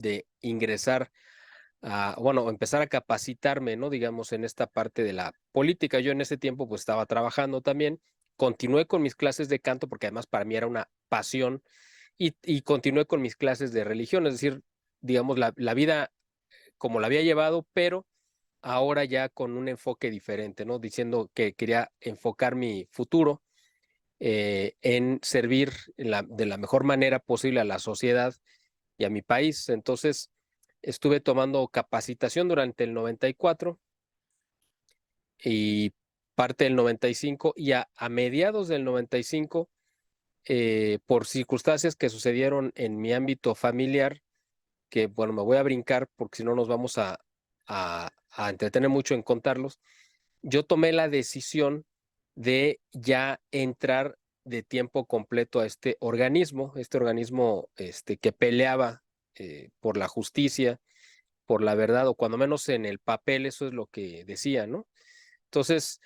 de ingresar bueno, empezar a capacitarme, ¿no? Digamos, en esta parte de la política. Yo en ese tiempo pues estaba trabajando también, continué con mis clases de canto porque además para mí era una pasión y continué con mis clases de religión, es decir, digamos, la vida como la había llevado, pero ahora ya con un enfoque diferente, ¿no? Diciendo que quería enfocar mi futuro en servir de la mejor manera posible a la sociedad y a mi país. Entonces, estuve tomando capacitación durante el 94 y parte del 95 y a mediados del 95, por circunstancias que sucedieron en mi ámbito familiar, que bueno, me voy a brincar porque si no nos vamos a entretener mucho en contarlos. Yo tomé la decisión de ya entrar de tiempo completo a este organismo que peleaba por la justicia, por la verdad, o cuando menos en el papel eso es lo que decía, ¿no? Entonces,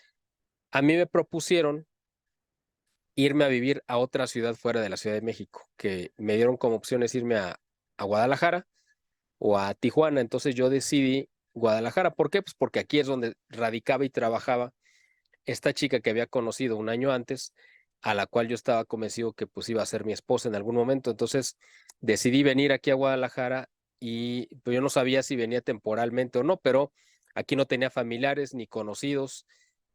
a mí me propusieron irme a vivir a otra ciudad fuera de la Ciudad de México, que me dieron como opciones irme a Guadalajara o a Tijuana. Entonces yo decidí Guadalajara. ¿Por qué? Pues porque aquí es donde radicaba y trabajaba esta chica que había conocido un año antes, a la cual yo estaba convencido que pues iba a ser mi esposa en algún momento. Entonces decidí venir aquí a Guadalajara y pues, yo no sabía si venía temporalmente o no, pero aquí no tenía familiares ni conocidos,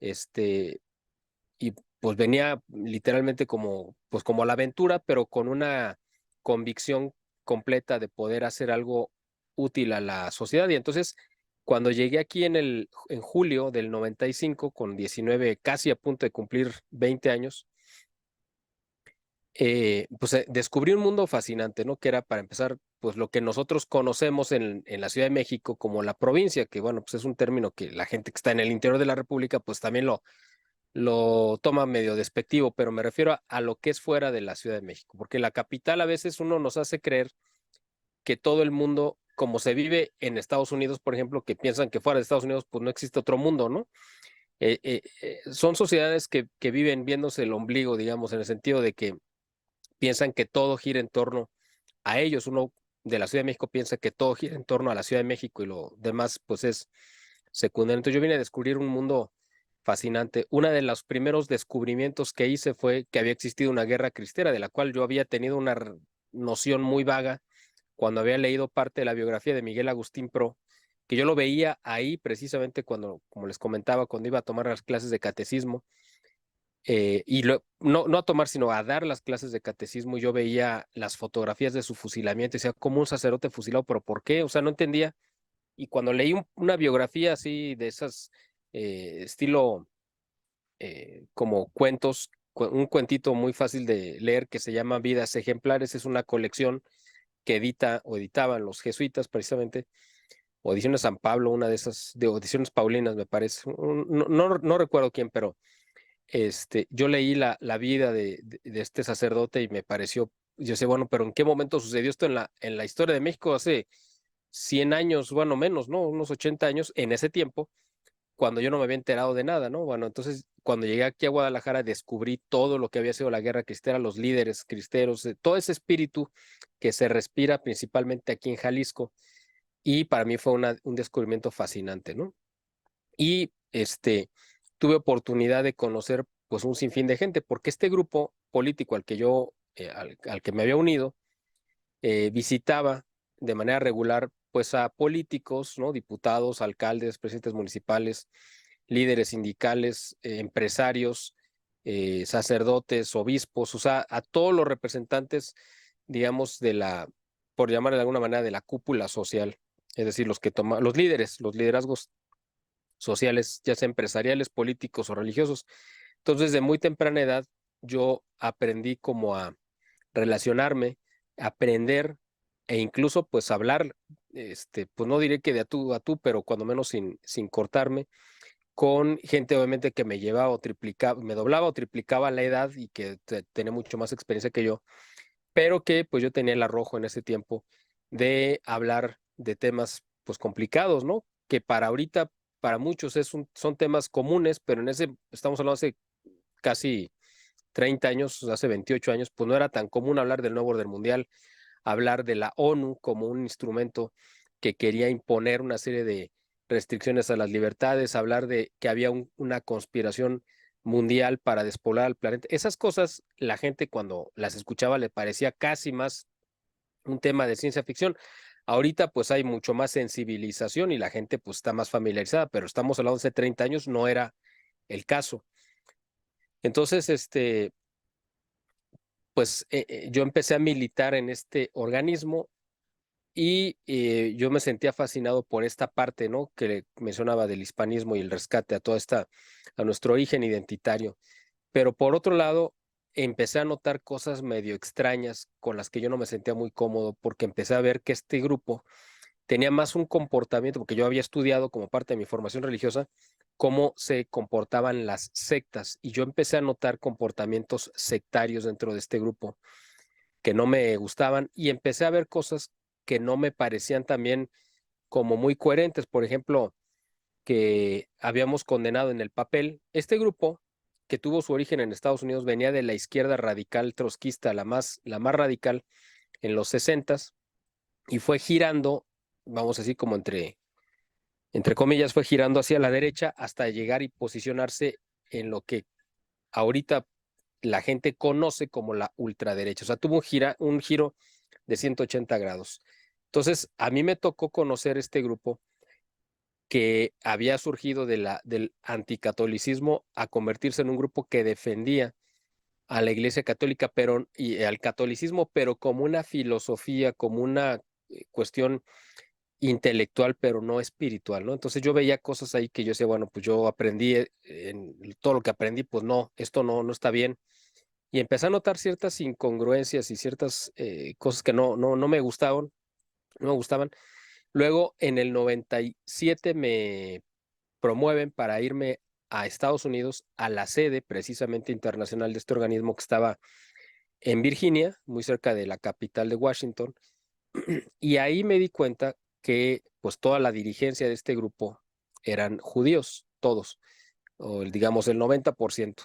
y pues venía literalmente como, pues como a la aventura, pero con una convicción completa de poder hacer algo útil a la sociedad. Y entonces, cuando llegué aquí en julio del 95, con 19, casi a punto de cumplir 20 años, pues descubrí un mundo fascinante, ¿no? Que era, para empezar, pues lo que nosotros conocemos en la Ciudad de México como la provincia, que bueno, pues es un término que la gente que está en el interior de la República, pues también lo toma medio despectivo, pero me refiero a lo que es fuera de la Ciudad de México, porque la capital a veces uno nos hace creer que todo el mundo, como se vive en Estados Unidos, por ejemplo, que piensan que fuera de Estados Unidos pues no existe otro mundo, ¿no? Son sociedades que viven viéndose el ombligo, digamos, en el sentido de que piensan que todo gira en torno a ellos. Uno de la Ciudad de México piensa que todo gira en torno a la Ciudad de México y lo demás pues es secundario. Entonces yo vine a descubrir un mundo fascinante. Uno de los primeros descubrimientos que hice fue que había existido una guerra cristera, de la cual yo había tenido una noción muy vaga cuando había leído parte de la biografía de Miguel Agustín Pro, que yo lo veía ahí precisamente cuando, como les comentaba, cuando iba a tomar las clases de catecismo, no a tomar, sino a dar las clases de catecismo, yo veía las fotografías de su fusilamiento, y decía, como un sacerdote fusilado, pero ¿por qué? O sea, no entendía. Y cuando leí una biografía así de esas, estilo como cuentos, un cuentito muy fácil de leer que se llama Vidas Ejemplares, es una colección que edita o editaban los jesuitas precisamente, o Ediciones San Pablo, una de esas, de Ediciones Paulinas me parece, no recuerdo quién, pero yo leí la vida de este sacerdote y me pareció, yo sé, bueno, pero ¿en qué momento sucedió esto en la historia de México? Hace 100 años, bueno, menos, ¿no? Unos 80 años en ese tiempo, cuando yo no me había enterado de nada, ¿no? Bueno, entonces cuando llegué aquí a Guadalajara descubrí todo lo que había sido la guerra cristera, los líderes cristeros, todo ese espíritu que se respira principalmente aquí en Jalisco, y para mí fue un descubrimiento fascinante, ¿no? Y tuve oportunidad de conocer pues un sinfín de gente, porque este grupo político al que al que me había unido, visitaba de manera regular pues a políticos, ¿no? Diputados, alcaldes, presidentes municipales, líderes sindicales, empresarios, sacerdotes, obispos, o sea, a todos los representantes, digamos, por llamar de alguna manera, de la cúpula social, es decir, los que toman, los líderes, los liderazgos sociales, ya sea empresariales, políticos o religiosos. Entonces, de muy temprana edad, yo aprendí como a relacionarme, aprender e incluso pues hablar, pues no diré que de a tú, pero cuando menos sin cortarme, con gente obviamente que me llevaba o triplicaba, me doblaba o triplicaba la edad y que tenía mucho más experiencia que yo, pero que pues yo tenía el arrojo en ese tiempo de hablar de temas pues complicados, ¿no? Que para ahorita, para muchos son temas comunes, pero estamos hablando hace casi 30 años, hace 28 años, pues no era tan común hablar del nuevo orden mundial, hablar de la ONU como un instrumento que quería imponer una serie de restricciones a las libertades, hablar de que había una conspiración mundial para despoblar al planeta. Esas cosas, la gente cuando las escuchaba le parecía casi más un tema de ciencia ficción. Ahorita pues hay mucho más sensibilización y la gente pues está más familiarizada, pero estamos hablando de hace 30 años, no era el caso. Entonces, pues yo empecé a militar en este organismo y yo me sentía fascinado por esta parte, ¿no? Que mencionaba del hispanismo y el rescate a toda a nuestro origen identitario. Pero por otro lado, empecé a notar cosas medio extrañas con las que yo no me sentía muy cómodo porque empecé a ver que este grupo tenía más un comportamiento, porque yo había estudiado como parte de mi formación religiosa cómo se comportaban las sectas y yo empecé a notar comportamientos sectarios dentro de este grupo que no me gustaban y empecé a ver cosas que no me parecían también como muy coherentes. Por ejemplo, que habíamos condenado en el papel, este grupo que tuvo su origen en Estados Unidos venía de la izquierda radical trotskista, la más radical en los 60 y fue girando, vamos a decir como entre comillas, fue girando hacia la derecha hasta llegar y posicionarse en lo que ahorita la gente conoce como la ultraderecha. O sea, tuvo un giro de 180 grados. Entonces, a mí me tocó conocer este grupo que había surgido del anticatolicismo a convertirse en un grupo que defendía a la Iglesia Católica y al catolicismo, pero como una filosofía, como una cuestión intelectual, pero no espiritual, ¿no? Entonces yo veía cosas ahí que yo decía, bueno, pues yo aprendí, en todo lo que aprendí, pues no, esto no está bien. Y empecé a notar ciertas incongruencias y ciertas cosas que no me gustaban, no me gustaban. Luego, en el 97 me promueven para irme a Estados Unidos, a la sede precisamente internacional de este organismo que estaba en Virginia, muy cerca de la capital de Washington, y ahí me di cuenta que pues toda la dirigencia de este grupo eran judíos, todos, o digamos el 90%,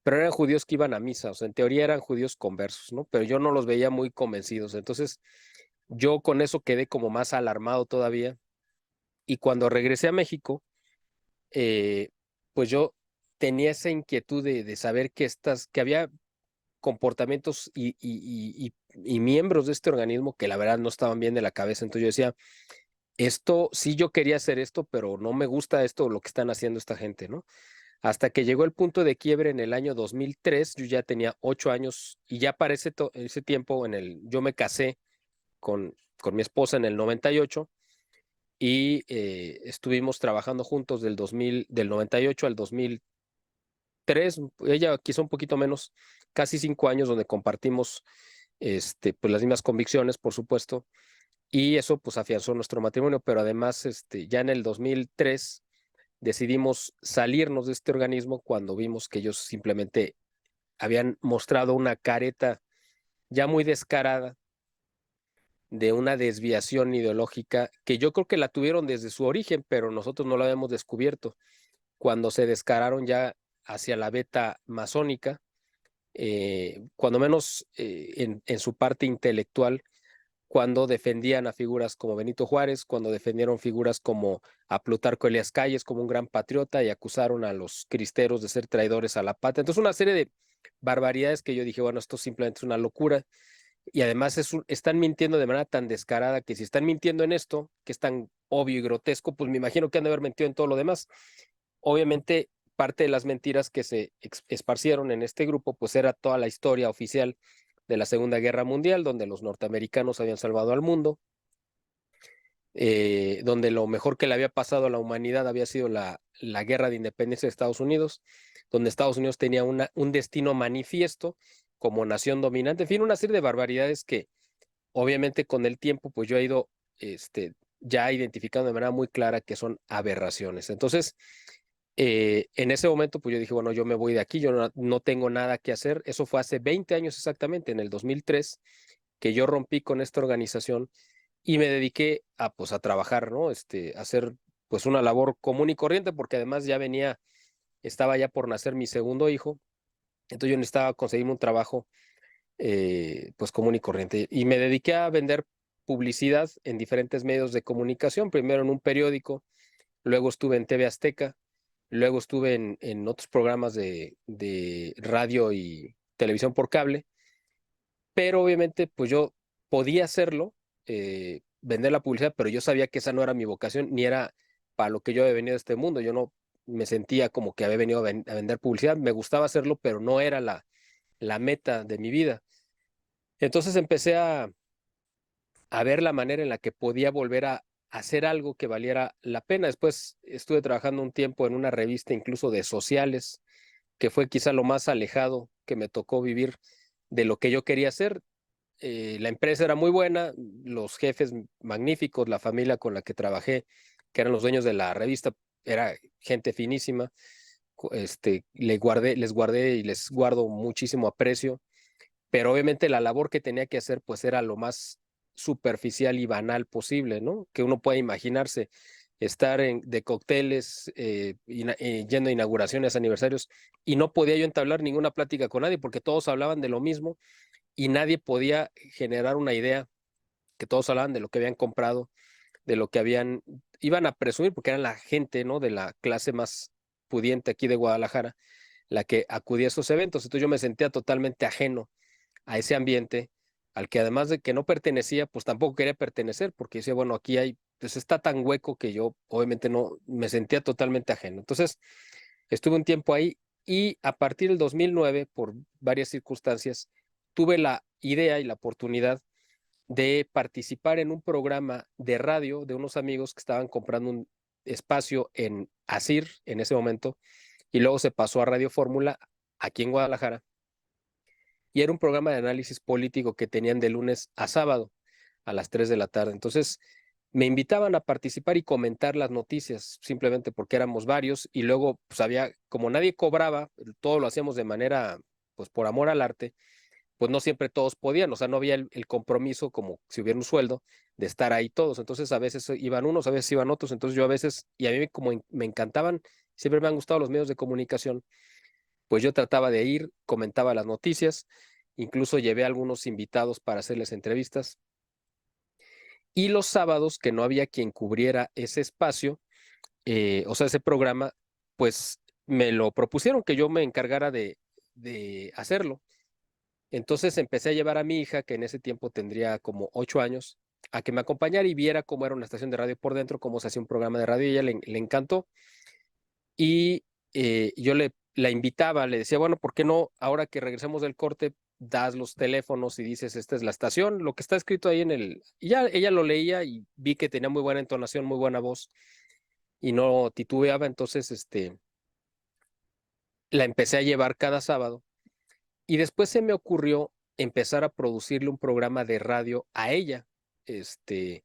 pero eran judíos que iban a misa, o sea, en teoría eran judíos conversos, ¿no? Pero yo no los veía muy convencidos, entonces yo con eso quedé como más alarmado todavía, y cuando regresé a México, eh, pues yo tenía esa inquietud de saber que había comportamientos y miembros de este organismo que la verdad no estaban bien de la cabeza. Entonces yo decía, esto, sí yo quería hacer esto, pero no me gusta esto, lo que están haciendo esta gente, ¿no? Hasta que llegó el punto de quiebre en el año 2003, yo ya tenía 8 años y ya para ese tiempo yo me casé con mi esposa en el 98 y estuvimos trabajando juntos del 98 al 2003, ella quizá un poquito menos, casi 5 años donde compartimos pues las mismas convicciones, por supuesto, y eso pues afianzó nuestro matrimonio, pero además ya en el 2003 decidimos salirnos de este organismo cuando vimos que ellos simplemente habían mostrado una careta ya muy descarada de una desviación ideológica que yo creo que la tuvieron desde su origen, pero nosotros no la habíamos descubierto cuando se descararon ya hacia la beta masónica, cuando menos en su parte intelectual, cuando defendían a figuras como Benito Juárez, cuando defendieron figuras como a Plutarco Elías Calles como un gran patriota y acusaron a los cristeros de ser traidores a la patria. Entonces, una serie de barbaridades que yo dije, bueno, esto simplemente es una locura. Y además están mintiendo de manera tan descarada que si están mintiendo en esto, que es tan obvio y grotesco, pues me imagino que han de haber mentido en todo lo demás. Obviamente, parte de las mentiras que se esparcieron en este grupo, pues era toda la historia oficial de la Segunda Guerra Mundial, donde los norteamericanos habían salvado al mundo, donde lo mejor que le había pasado a la humanidad había sido la guerra de independencia de Estados Unidos, donde Estados Unidos tenía un destino manifiesto como nación dominante, en fin, una serie de barbaridades que obviamente con el tiempo pues yo he ido ya identificando de manera muy clara que son aberraciones. Entonces, en ese momento pues yo dije, bueno, yo me voy de aquí, yo no tengo nada que hacer. Eso fue hace 20 años exactamente, en el 2003, que yo rompí con esta organización y me dediqué pues a trabajar, ¿no? A hacer pues una labor común y corriente, porque además estaba ya por nacer mi segundo hijo, entonces yo necesitaba conseguirme un trabajo pues común y corriente. Y me dediqué a vender publicidad en diferentes medios de comunicación, primero en un periódico, luego estuve en TV Azteca, luego estuve en otros programas de radio y televisión por cable, pero obviamente pues yo podía hacerlo, vender la publicidad, pero yo sabía que esa no era mi vocación, ni era para lo que yo había venido a este mundo. Yo no me sentía como que había venido a vender publicidad, me gustaba hacerlo, pero no era la meta de mi vida. Entonces empecé a ver la manera en la que podía volver a hacer algo que valiera la pena. Después estuve trabajando un tiempo en una revista incluso de sociales, que fue quizá lo más alejado que me tocó vivir de lo que yo quería hacer. La empresa era muy buena, los jefes magníficos, la familia con la que trabajé, que eran los dueños de la revista, era gente finísima. Les guardé y les guardo muchísimo aprecio, pero obviamente la labor que tenía que hacer pues era lo más superficial y banal posible, ¿no? Que uno puede imaginarse estar de cócteles, yendo a inauguraciones, aniversarios, y no podía yo entablar ninguna plática con nadie porque todos hablaban de lo mismo y nadie podía generar una idea, que todos hablaban de lo que habían comprado, de lo que iban a presumir, porque eran la gente, ¿no? De la clase más pudiente aquí de Guadalajara, la que acudía a esos eventos. Entonces yo me sentía totalmente ajeno a ese ambiente, al que además de que no pertenecía, pues tampoco quería pertenecer, porque decía, bueno, aquí pues está tan hueco que yo obviamente no me sentía totalmente ajeno. Entonces estuve un tiempo ahí y a partir del 2009, por varias circunstancias, tuve la idea y la oportunidad de participar en un programa de radio de unos amigos que estaban comprando un espacio en ASIR en ese momento y luego se pasó a Radio Fórmula aquí en Guadalajara, y era un programa de análisis político que tenían de lunes a sábado a las 3 de la tarde. Entonces me invitaban a participar y comentar las noticias, simplemente porque éramos varios y luego pues había, como nadie cobraba, todo lo hacíamos de manera, pues por amor al arte, pues no siempre todos podían, o sea, no había el compromiso como si hubiera un sueldo de estar ahí todos. Entonces a veces iban unos, a veces iban otros. Entonces yo a veces, y a mí como me encantaban, siempre me han gustado los medios de comunicación, pues yo trataba de ir, comentaba las noticias, incluso llevé a algunos invitados para hacerles entrevistas. Y los sábados, que no había quien cubriera ese espacio, o sea, ese programa, pues me lo propusieron que yo me encargara de hacerlo. Entonces empecé a llevar a mi hija, que en ese tiempo tendría como 8 años, a que me acompañara y viera cómo era una estación de radio por dentro, cómo se hacía un programa de radio, y ella le encantó. Y yo la invitaba, le decía, bueno, ¿por qué no, ahora que regresemos del corte, das los teléfonos y dices, esta es la estación, lo que está escrito ahí en el... Y ya ella lo leía y vi que tenía muy buena entonación, muy buena voz y no titubeaba. Entonces, la empecé a llevar cada sábado y después se me ocurrió empezar a producirle un programa de radio a ella, este,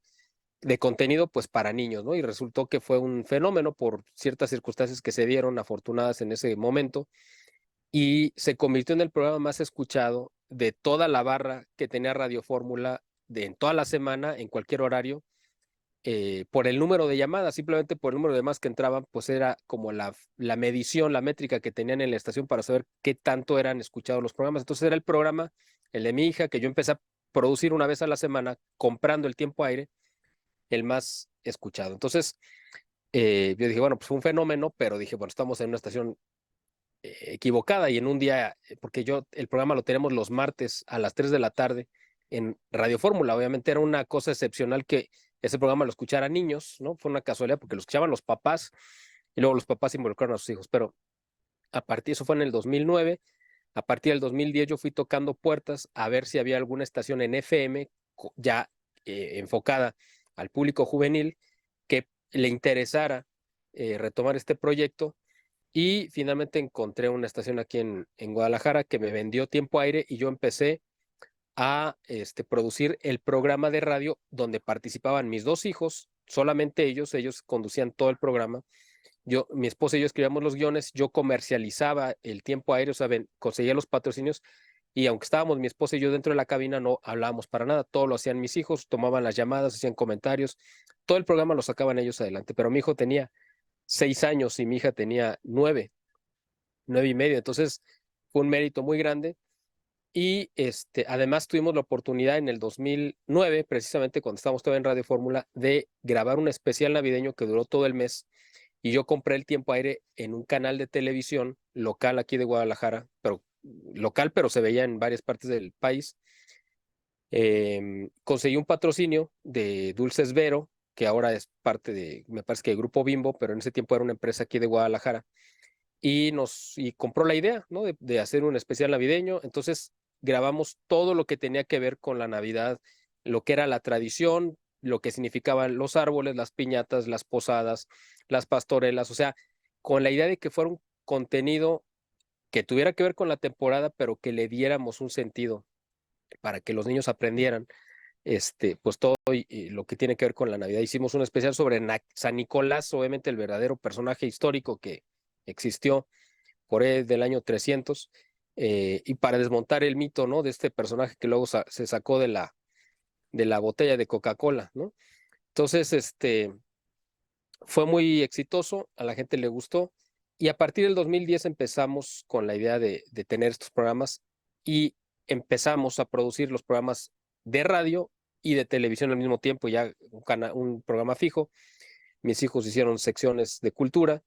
de contenido pues para niños, ¿no? Y resultó que fue un fenómeno por ciertas circunstancias que se dieron afortunadas en ese momento, y se convirtió en el programa más escuchado de toda la barra que tenía Radio Fórmula, en toda la semana, en cualquier horario, por el número de llamadas, simplemente por el número de llamadas que entraban, pues era como la medición, la métrica que tenían en la estación para saber qué tanto eran escuchados los programas. Entonces era el programa, el de mi hija, que yo empecé a producir una vez a la semana, comprando el tiempo aire, el más escuchado. Entonces, yo dije, bueno, pues fue un fenómeno, pero dije, bueno, estamos en una estación equivocada, y en un día, porque el programa lo tenemos los martes a las 3 de la tarde en Radio Fórmula. Obviamente era una cosa excepcional que ese programa lo escucharan niños, ¿no? Fue una casualidad porque lo escuchaban los papás y luego los papás involucraron a sus hijos. Pero eso fue en el 2009. A partir del 2010 yo fui tocando puertas a ver si había alguna estación en FM ya enfocada al público juvenil que le interesara retomar este proyecto, y finalmente encontré una estación aquí en Guadalajara que me vendió tiempo aire y yo empecé a producir el programa de radio donde participaban mis dos hijos, solamente ellos conducían todo el programa. Mi esposa y yo escribíamos los guiones, yo comercializaba el tiempo aire, o sea, conseguía los patrocinios, y aunque estábamos mi esposa y yo dentro de la cabina, no hablábamos para nada, todo lo hacían mis hijos, tomaban las llamadas, hacían comentarios, todo el programa lo sacaban ellos adelante. Pero mi hijo tenía 6 años y mi hija tenía 9, 9 y medio. Entonces fue un mérito muy grande. Y además tuvimos la oportunidad en el 2009, precisamente cuando estábamos todavía en Radio Fórmula, de grabar un especial navideño que duró todo el mes. Y yo compré el tiempo aire en un canal de televisión local aquí de Guadalajara, pero local, pero se veía en varias partes del país. Conseguí un patrocinio de Dulces Vero, que ahora es parte de, me parece que de Grupo Bimbo, pero en ese tiempo era una empresa aquí de Guadalajara y compró la idea, ¿no? De hacer un especial navideño. Entonces grabamos todo lo que tenía que ver con la Navidad, lo que era la tradición, lo que significaban los árboles, las piñatas, las posadas, las pastorelas, o sea, con la idea de que fuera un contenido que tuviera que ver con la temporada, pero que le diéramos un sentido para que los niños aprendieran, pues todo y lo que tiene que ver con la Navidad. Hicimos un especial sobre San Nicolás, obviamente el verdadero personaje histórico que existió por ahí del año 300, y para desmontar el mito, ¿no? De este personaje que luego se sacó de la botella de Coca-Cola, ¿no? Entonces, fue muy exitoso, a la gente le gustó, y a partir del 2010 empezamos con la idea de tener estos programas y empezamos a producir los programas de radio y de televisión al mismo tiempo, ya un programa fijo. Mis hijos hicieron secciones de cultura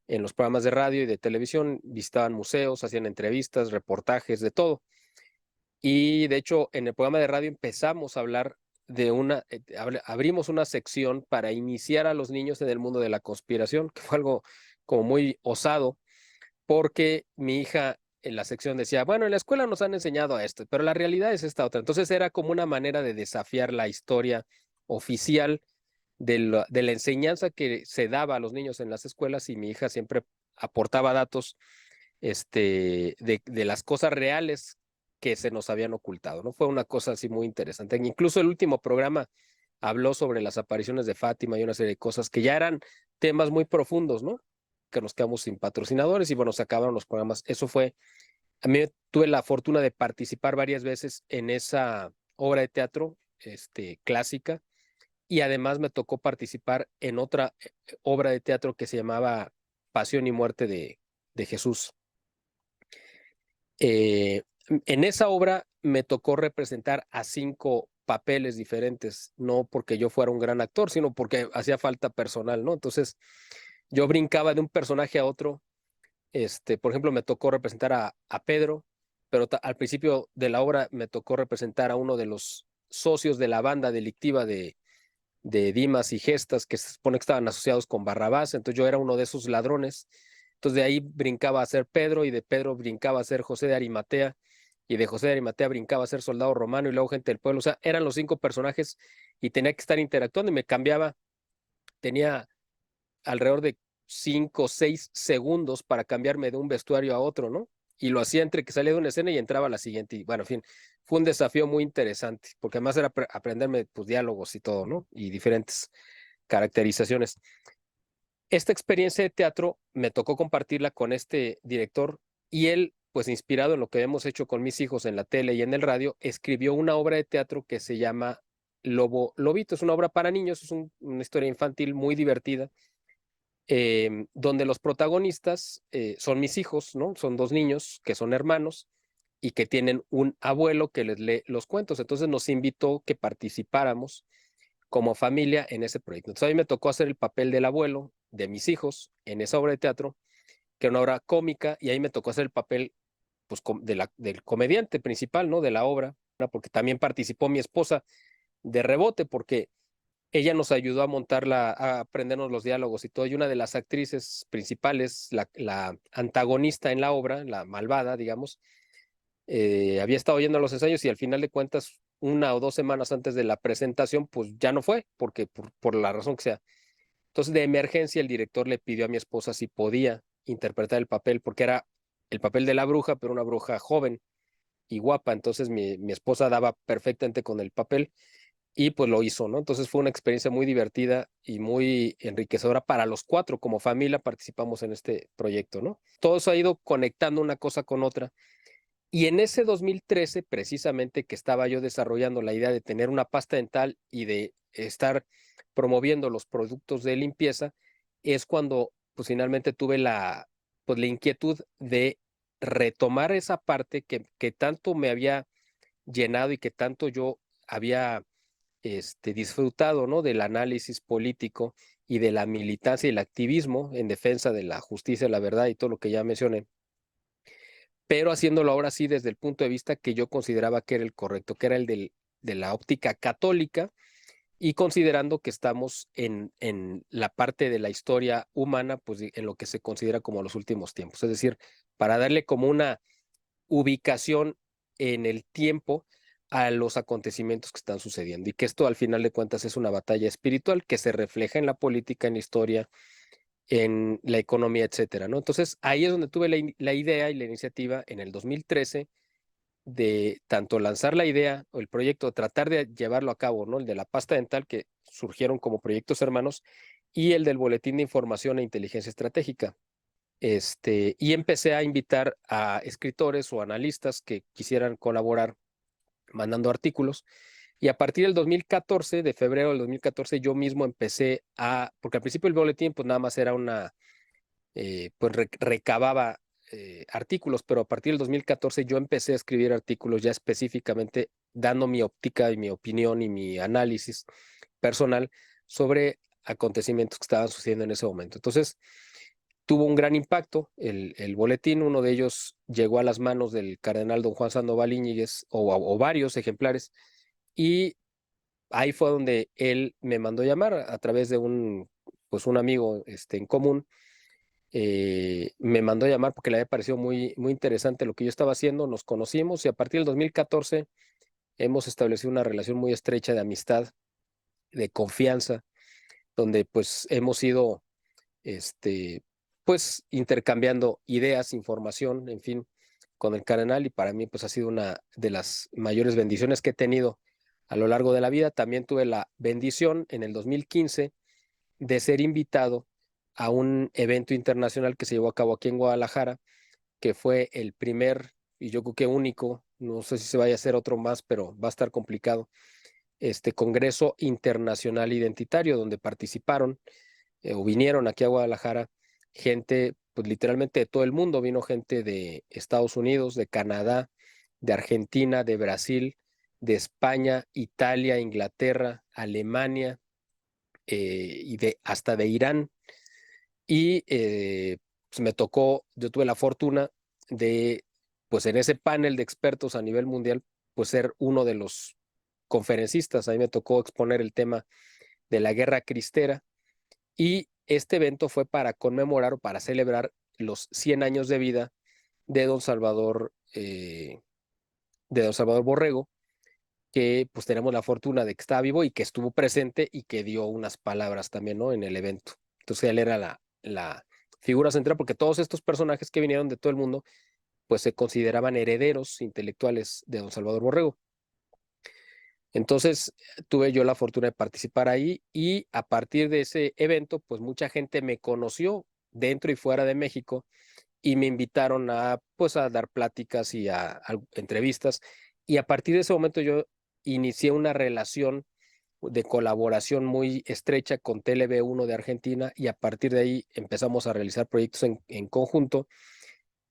en los programas de radio y de televisión, visitaban museos, hacían entrevistas, reportajes, de todo. Y de hecho, en el programa de radio empezamos a hablar abrimos una sección para iniciar a los niños en el mundo de la conspiración, que fue algo como muy osado, porque mi hija en la sección decía, bueno, en la escuela nos han enseñado a esto, pero la realidad es esta otra. Entonces era como una manera de desafiar la historia oficial de la enseñanza que se daba a los niños en las escuelas, y mi hija siempre aportaba datos de las cosas reales que se nos habían ocultado, ¿no? Fue una cosa así muy interesante. Incluso el último programa habló sobre las apariciones de Fátima y una serie de cosas que ya eran temas muy profundos, ¿no? Que nos quedamos sin patrocinadores y bueno, se acabaron los programas. Eso fue, a mí tuve la fortuna de participar varias veces en esa obra de teatro, clásica, y además me tocó participar en otra obra de teatro que se llamaba Pasión y Muerte de Jesús. En esa obra me tocó representar a 5 papeles diferentes, no porque yo fuera un gran actor, sino porque hacía falta personal, ¿no? Entonces yo brincaba de un personaje a otro. Por ejemplo, me tocó representar a Pedro, pero al principio de la obra me tocó representar a uno de los socios de la banda delictiva de Dimas y Gestas, que se supone que estaban asociados con Barrabás. Entonces yo era uno de esos ladrones. Entonces de ahí brincaba a ser Pedro, y de Pedro brincaba a ser José de Arimatea, y de José de Arimatea brincaba a ser soldado romano y luego gente del pueblo. O sea, eran los 5 personajes y tenía que estar interactuando y me cambiaba. Tenía alrededor de 5 o 6 segundos para cambiarme de un vestuario a otro, ¿no? Y lo hacía entre que salía de una escena y entraba a la siguiente. Y bueno, en fin, fue un desafío muy interesante, porque además era aprenderme pues, diálogos y todo, ¿no? Y diferentes caracterizaciones. Esta experiencia de teatro me tocó compartirla con este director, y él, pues inspirado en lo que hemos hecho con mis hijos en la tele y en el radio, escribió una obra de teatro que se llama Lobo Lobito. Es una obra para niños, es una historia infantil muy divertida, donde los protagonistas son mis hijos, ¿no? Son 2 niños que son hermanos y que tienen un abuelo que les lee los cuentos. Entonces nos invitó que participáramos como familia en ese proyecto. Entonces a mí me tocó hacer el papel del abuelo de mis hijos en esa obra de teatro, que era una obra cómica, y ahí me tocó hacer el papel pues, del comediante principal, ¿no? De la obra, porque también participó mi esposa de rebote, porque ella nos ayudó a montarla, a aprendernos los diálogos y todo. Y una de las actrices principales, la antagonista en la obra, la malvada, digamos, había estado yendo a los ensayos, y al final de cuentas, 1 o 2 semanas antes de la presentación, pues ya no fue, porque por la razón que sea. Entonces, de emergencia, el director le pidió a mi esposa si podía interpretar el papel, porque era el papel de la bruja, pero una bruja joven y guapa. Entonces, mi esposa daba perfectamente con el papel y pues lo hizo, ¿no? Entonces fue una experiencia muy divertida y muy enriquecedora para los 4. Como familia participamos en este proyecto, ¿no? Todo eso ha ido conectando una cosa con otra. Y en ese 2013, precisamente, que estaba yo desarrollando la idea de tener una pasta dental y de estar promoviendo los productos de limpieza, es cuando pues finalmente tuve pues, la inquietud de retomar esa parte que tanto me había llenado y que tanto yo había disfrutado, ¿no? Del análisis político y de la militancia y el activismo en defensa de la justicia, la verdad y todo lo que ya mencioné, pero haciéndolo ahora sí desde el punto de vista que yo consideraba que era el correcto, que era el de la óptica católica, y considerando que estamos en la parte de la historia humana, pues en lo que se considera como los últimos tiempos. Es decir, para darle como una ubicación en el tiempo a los acontecimientos que están sucediendo y que esto al final de cuentas es una batalla espiritual que se refleja en la política, en la historia, en la economía, etcétera, ¿no? Entonces ahí es donde tuve la idea y la iniciativa en el 2013 de tanto lanzar la idea o el proyecto, tratar de llevarlo a cabo, ¿no? El de la pasta dental que surgieron como proyectos hermanos y el del boletín de información e inteligencia estratégica. Y empecé a invitar a escritores o analistas que quisieran colaborar mandando artículos. Y a partir del 2014, de febrero del 2014, yo mismo empecé porque al principio el boletín pues nada más era pues recababa artículos, pero a partir del 2014 yo empecé a escribir artículos ya específicamente dando mi óptica y mi opinión y mi análisis personal sobre acontecimientos que estaban sucediendo en ese momento. Entonces, tuvo un gran impacto el boletín, uno de ellos llegó a las manos del cardenal don Juan Sandoval Íñiguez o varios ejemplares, y ahí fue donde él me mandó llamar a través de pues un amigo en común. Me mandó a llamar porque le había parecido muy, muy interesante lo que yo estaba haciendo, nos conocimos y a partir del 2014 hemos establecido una relación muy estrecha de amistad, de confianza, donde pues hemos ido, pues intercambiando ideas, información, en fin, con el cardenal, y para mí pues ha sido una de las mayores bendiciones que he tenido a lo largo de la vida. También tuve la bendición en el 2015 de ser invitado a un evento internacional que se llevó a cabo aquí en Guadalajara, que fue el primer y yo creo que único, no sé si se vaya a hacer otro más, pero va a estar complicado, este Congreso Internacional Identitario, donde participaron o vinieron aquí a Guadalajara gente, pues literalmente de todo el mundo. Vino gente de Estados Unidos, de Canadá, de Argentina, de Brasil, de España, Italia, Inglaterra, Alemania, y hasta de Irán. Y pues me tocó, yo tuve la fortuna de, pues en ese panel de expertos a nivel mundial, pues ser uno de los conferencistas. Ahí me tocó exponer el tema de la guerra cristera, y este evento fue para conmemorar o para celebrar los 100 años de vida de de don Salvador Borrego, que pues tenemos la fortuna de que estaba vivo y que estuvo presente y que dio unas palabras también, ¿no? En el evento. Entonces él era la figura central, porque todos estos personajes que vinieron de todo el mundo, pues se consideraban herederos intelectuales de don Salvador Borrego. Entonces tuve yo la fortuna de participar ahí, y a partir de ese evento, pues mucha gente me conoció dentro y fuera de México y me invitaron pues a dar pláticas y a entrevistas, y a partir de ese momento yo inicié una relación de colaboración muy estrecha con TLV1 de Argentina, y a partir de ahí empezamos a realizar proyectos en conjunto,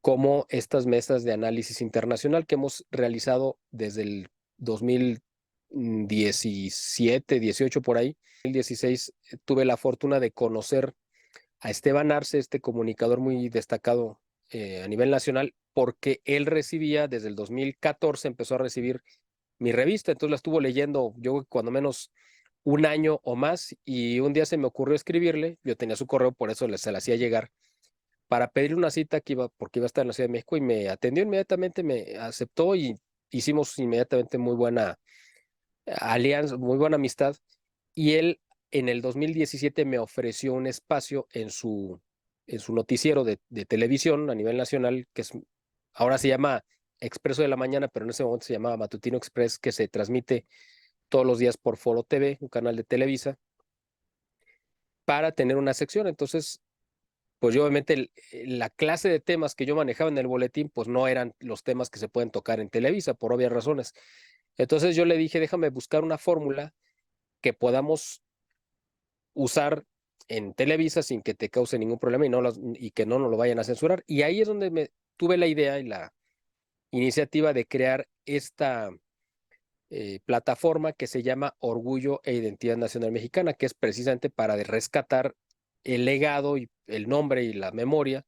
como estas mesas de análisis internacional que hemos realizado desde el 2017, 18 por ahí. En 2016 tuve la fortuna de conocer a Esteban Arce, este comunicador muy destacado a nivel nacional, porque él recibía, desde el 2014 empezó a recibir mi revista, entonces la estuvo leyendo yo cuando menos un año o más, y un día se me ocurrió escribirle, yo tenía su correo, por eso se la hacía llegar, para pedirle una cita porque iba a estar en la Ciudad de México, y me atendió inmediatamente, me aceptó y hicimos inmediatamente muy buena alianza, muy buena amistad, y él en el 2017 me ofreció un espacio en su noticiero de televisión a nivel nacional, ahora se llama Expreso de la Mañana, pero en ese momento se llamaba Matutino Express, que se transmite todos los días por Foro TV, un canal de Televisa, para tener una sección. Entonces, pues yo obviamente la clase de temas que yo manejaba en el boletín, pues no eran los temas que se pueden tocar en Televisa, por obvias razones. Entonces yo le dije, déjame buscar una fórmula que podamos usar en Televisa sin que te cause ningún problema y que no nos lo vayan a censurar. Y ahí es donde tuve la idea y la iniciativa de crear esta plataforma que se llama Orgullo e Identidad Nacional Mexicana, que es precisamente para rescatar el legado y el nombre y la memoria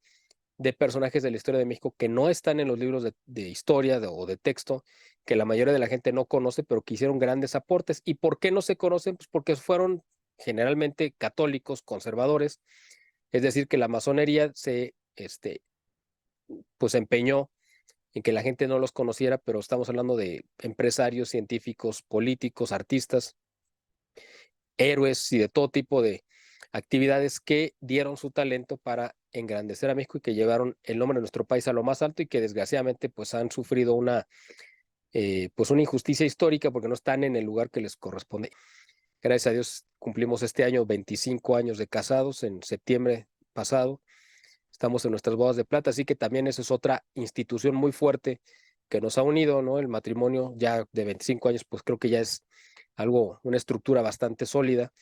de personajes de la historia de México que no están en los libros de historia o de texto, que la mayoría de la gente no conoce, pero que hicieron grandes aportes. ¿Y por qué no se conocen? Pues porque fueron generalmente católicos, conservadores, es decir, que la masonería pues empeñó en que la gente no los conociera, pero estamos hablando de empresarios, científicos, políticos, artistas, héroes y de todo tipo de actividades que dieron su talento para engrandecer a México y que llevaron el nombre de nuestro país a lo más alto y que desgraciadamente pues han sufrido pues una injusticia histórica porque no están en el lugar que les corresponde. Gracias a Dios cumplimos este año 25 años de casados en septiembre pasado. Estamos en nuestras bodas de plata, así que también esa es otra institución muy fuerte que nos ha unido, ¿no? El matrimonio ya de 25 años, pues creo que ya es algo, una estructura bastante sólida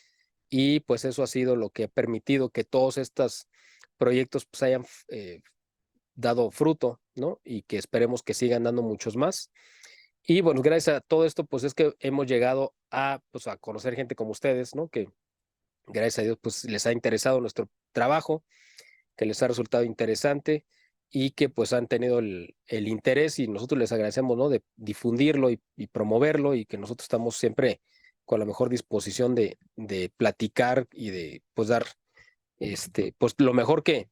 y pues eso ha sido lo que ha permitido que todos estos proyectos pues hayan dado fruto, ¿no? Y que esperemos que sigan dando muchos más. Y bueno, gracias a todo esto, pues es que hemos llegado pues, a conocer gente como ustedes, ¿no? Que gracias a Dios, pues les ha interesado nuestro trabajo, que les ha resultado interesante y que pues han tenido el interés y nosotros les agradecemos, ¿no? De difundirlo y promoverlo y que nosotros estamos siempre con la mejor disposición de platicar y de pues dar pues lo mejor que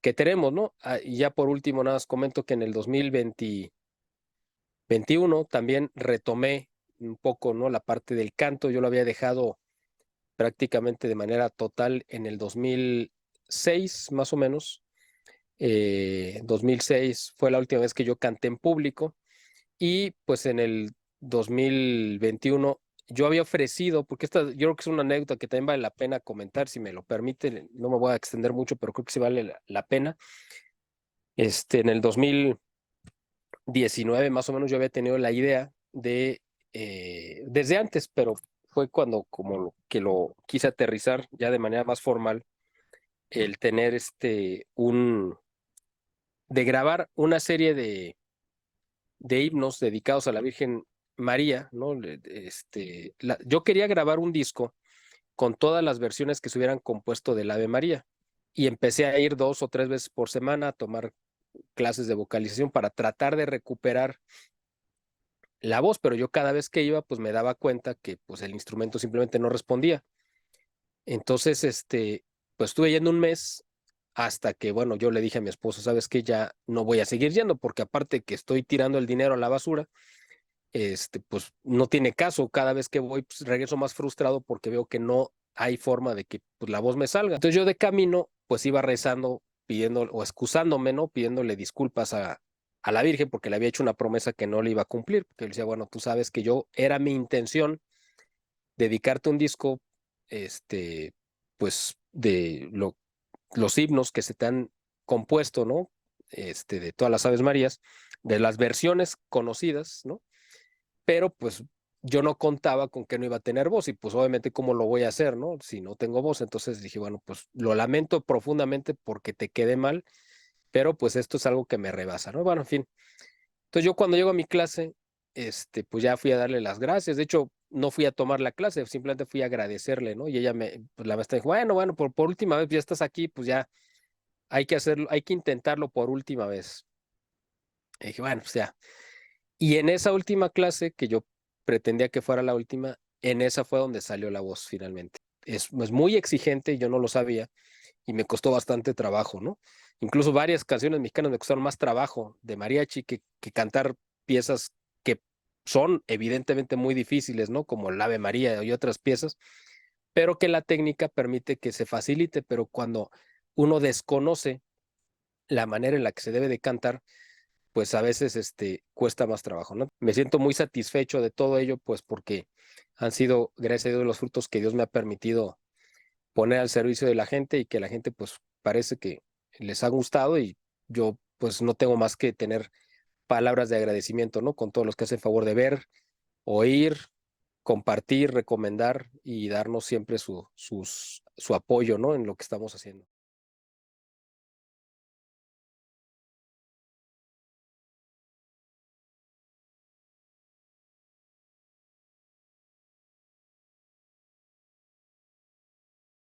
tenemos, ¿no? Y ya por último, nada más comento que en el 2021 también retomé un poco, ¿no? La parte del canto, yo lo había dejado prácticamente de manera total en el 2006, más o menos. 2006 fue la última vez que yo canté en público y pues en el 2021 yo había ofrecido, porque esta yo creo que es una anécdota que también vale la pena comentar, si me lo permite, no me voy a extender mucho, pero creo que sí vale la pena. En el 2019 más o menos yo había tenido la idea desde antes, pero fue cuando que lo quise aterrizar ya de manera más formal, el tener de grabar una serie de himnos dedicados a la Virgen María, ¿no? Yo quería grabar un disco con todas las versiones que se hubieran compuesto del Ave María y empecé a ir 2 o 3 veces por semana a tomar clases de vocalización para tratar de recuperar la voz, pero yo cada vez que iba pues me daba cuenta que pues el instrumento simplemente no respondía. Entonces, pues estuve yendo un mes hasta que, bueno, yo le dije a mi esposo, sabes que ya no voy a seguir yendo porque aparte que estoy tirando el dinero a la basura, pues no tiene caso. Cada vez que voy, pues regreso más frustrado porque veo que no hay forma de que pues, la voz me salga. Entonces yo de camino, pues iba rezando, pidiendo o excusándome, ¿no? Pidiéndole disculpas a la Virgen porque le había hecho una promesa que no le iba a cumplir. Porque le decía, bueno, tú sabes que era mi intención dedicarte un disco, pues los himnos que se te han compuesto, ¿no? De todas las Aves Marías, de las versiones conocidas, ¿no? Pero pues yo no contaba con que no iba a tener voz y pues obviamente cómo lo voy a hacer, ¿no? Si no tengo voz, entonces dije, bueno, pues lo lamento profundamente porque te quedé mal, pero pues esto es algo que me rebasa, ¿no? Bueno, en fin. Entonces yo cuando llego a mi clase, pues ya fui a darle las gracias. De hecho, no fui a tomar la clase, simplemente fui a agradecerle, ¿no? Y ella pues la maestra dijo, bueno, por última vez ya estás aquí, pues ya hay que hacerlo, hay que intentarlo por última vez. Y dije, bueno, pues ya. Y en esa última clase, que yo pretendía que fuera la última, en esa fue donde salió la voz finalmente. Es muy exigente, yo no lo sabía, y me costó bastante trabajo, ¿no? Incluso varias canciones mexicanas me costaron más trabajo de mariachi que cantar piezas que son evidentemente muy difíciles, ¿no? Como el Ave María y otras piezas, pero que la técnica permite que se facilite, pero cuando uno desconoce la manera en la que se debe de cantar, pues a veces cuesta más trabajo, ¿no? Me siento muy satisfecho de todo ello, pues porque han sido, gracias a Dios, los frutos que Dios me ha permitido poner al servicio de la gente y que la gente pues parece que les ha gustado y yo pues no tengo más que tener palabras de agradecimiento, ¿no? Con todos los que hacen favor de ver, oír, compartir, recomendar y darnos siempre su apoyo, ¿no? En lo que estamos haciendo.